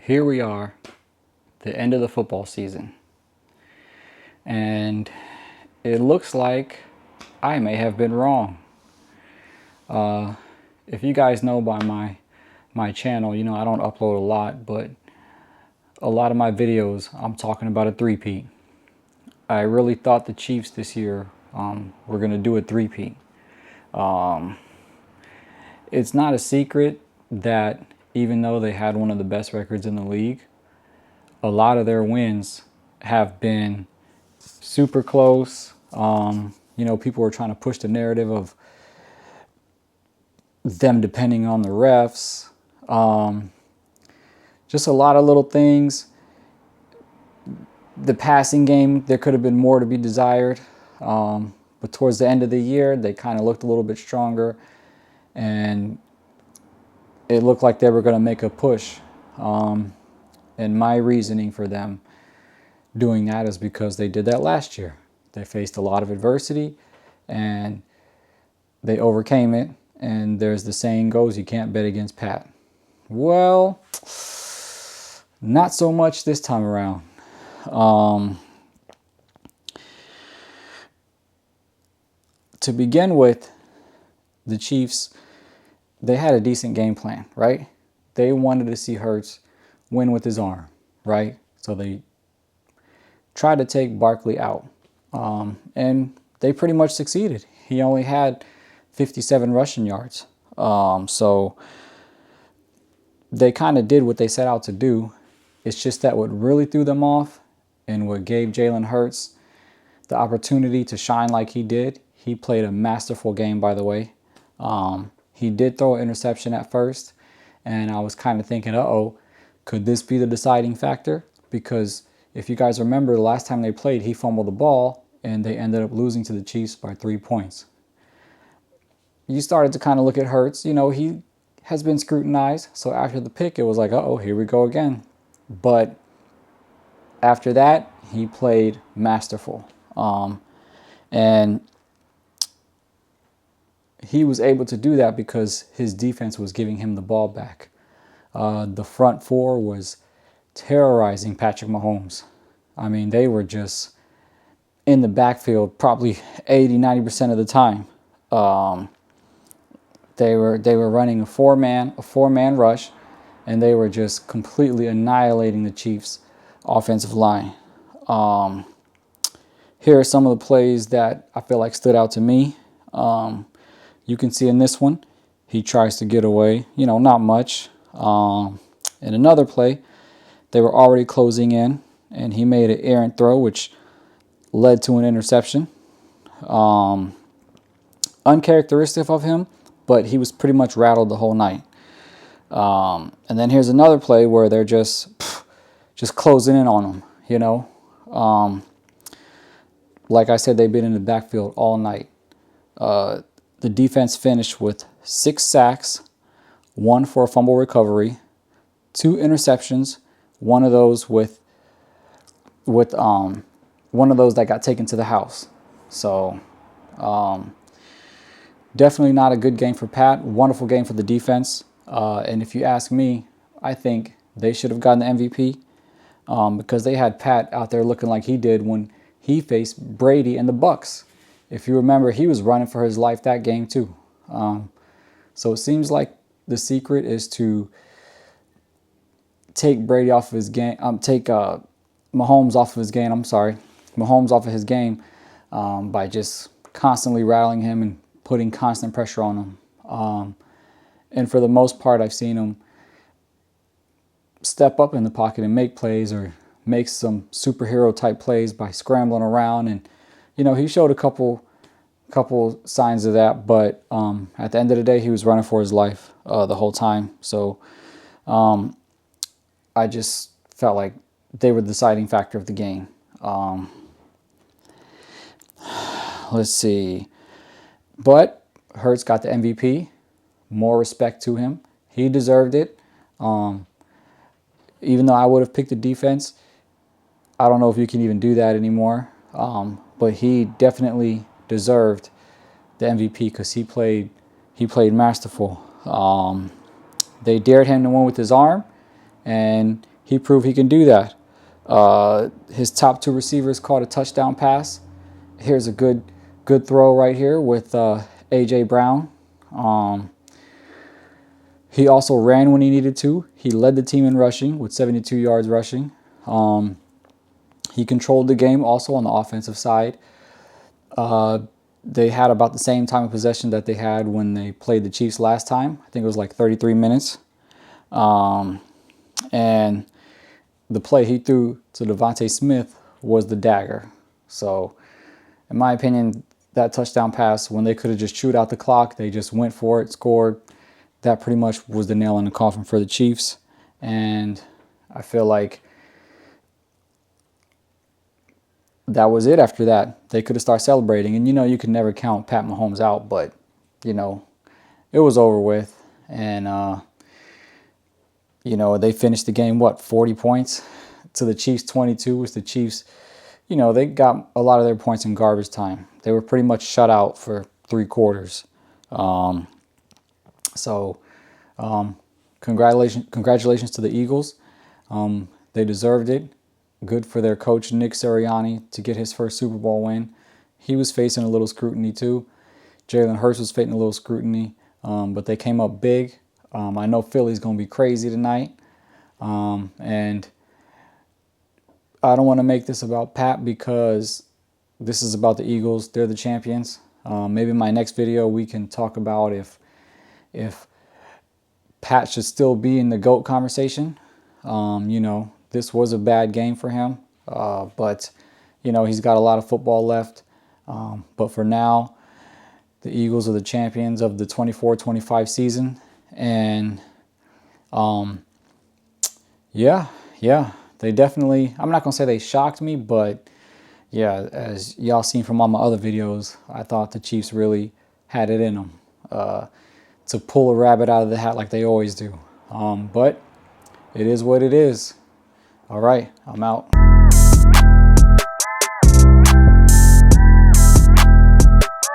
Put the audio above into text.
here we are, the end of the football season. And it looks like I may have been wrong. If you guys know by my channel, you know I don't upload a lot, but a lot of my videos, I'm talking about a three-peat. I really thought the Chiefs this year were going to do a three-peat. It's not a secret that even though they had one of the best records in the league, a lot of their wins have been super close. People were trying to push the narrative of them depending on the refs. Just a lot of little things. The passing game, there could have been more to be desired. But towards the end of the year, they kind of looked a little bit stronger. And it looked like they were going to make a push. And my reasoning for them doing that is because they did that last year. They faced a lot of adversity and they overcame it. And there's the saying goes, you can't bet against Pat. Well, not so much this time around. To begin with, the Chiefs, they had a decent game plan, right? They wanted to see Hurts win with his arm, right? So they tried to take Barkley out. And they pretty much succeeded. He only had 57 rushing yards. So they kind of did what they set out to do. It's just that what really threw them off and what gave Jalen Hurts the opportunity to shine like he did, he played a masterful game, by the way. He did throw an interception at first, and I was kind of thinking, uh-oh, could this be the deciding factor? Because if you guys remember, the last time they played, he fumbled the ball, and they ended up losing to the Chiefs by 3 points. You started to kind of look at Hurts. You know, he has been scrutinized, so after the pick, it was like, uh-oh, here we go again. But after that, he played masterful. And he was able to do that because his defense was giving him the ball back. The front four was terrorizing Patrick Mahomes. I mean, they were just in the backfield probably 80-90% of the time. They were running a four-man rush, and they were just completely annihilating the Chiefs' offensive line. Here are some of the plays that I feel like stood out to me. You can see in this one, he tries to get away, not much. In another play, they were already closing in, and he made an errant throw, which led to an interception. Uncharacteristic of him, but he was pretty much rattled the whole night. And then here's another play where they're just closing in on him, Like I said, they've been in the backfield all night. The defense finished with 6 sacks, 1 for a fumble recovery, 2 interceptions, one of those with one of those that got taken to the house. So definitely not a good game for Pat. Wonderful game for the defense. And if you ask me, I think they should have gotten the MVP because they had Pat out there looking like he did when he faced Brady and the Bucks. If you remember, he was running for his life that game too. So it seems like the secret is to take Brady off of his game. Take Mahomes off of his game. Mahomes off of his game by just constantly rattling him and putting constant pressure on him. And for the most part, I've seen him step up in the pocket and make plays or make some superhero type plays by scrambling around. And, he showed a couple signs of that. But at the end of the day, he was running for his life the whole time. So I just felt like they were the deciding factor of the game. Let's see. But Hurts got the MVP. More respect to him. He deserved it. Even though I would have picked the defense, I don't know if you can even do that anymore. But he definitely deserved the MVP because he played masterful. They dared him to win with his arm, and he proved he can do that. His top two receivers caught a touchdown pass. Here's a good throw right here with A.J. Brown. He also ran when he needed to. He led the team in rushing with 72 yards rushing. He controlled the game also on the offensive side. They had about the same time of possession that they had when they played the Chiefs last time. I think it was like 33 minutes. And the play he threw to Devontae Smith was the dagger. So, in my opinion, that touchdown pass, when they could have just chewed out the clock, they just went for it, scored. That pretty much was the nail in the coffin for the Chiefs. And I feel like that was it after that. They could have started celebrating. And, you can never count Pat Mahomes out, but, it was over with. And, they finished the game, 40 points to the Chiefs 22, which the Chiefs, they got a lot of their points in garbage time. They were pretty much shut out for 3 quarters. Congratulations to the Eagles. They deserved it. Good for their coach, Nick Sirianni, to get his first Super Bowl win. He was facing a little scrutiny too. Jalen Hurts was facing a little scrutiny, but they came up big. I know Philly's going to be crazy tonight. And I don't want to make this about Pat because this is about the Eagles. They're the champions. Maybe in my next video we can talk about if Pat should still be in the GOAT conversation. This was a bad game for him, but he's got a lot of football left. But for now, the Eagles are the champions of the 24-25 season, and yeah, they definitely. I'm not gonna say they shocked me, but yeah, as y'all seen from all my other videos, I thought the Chiefs really had it in them to pull a rabbit out of the hat like they always do. But it is what it is. All right, I'm out.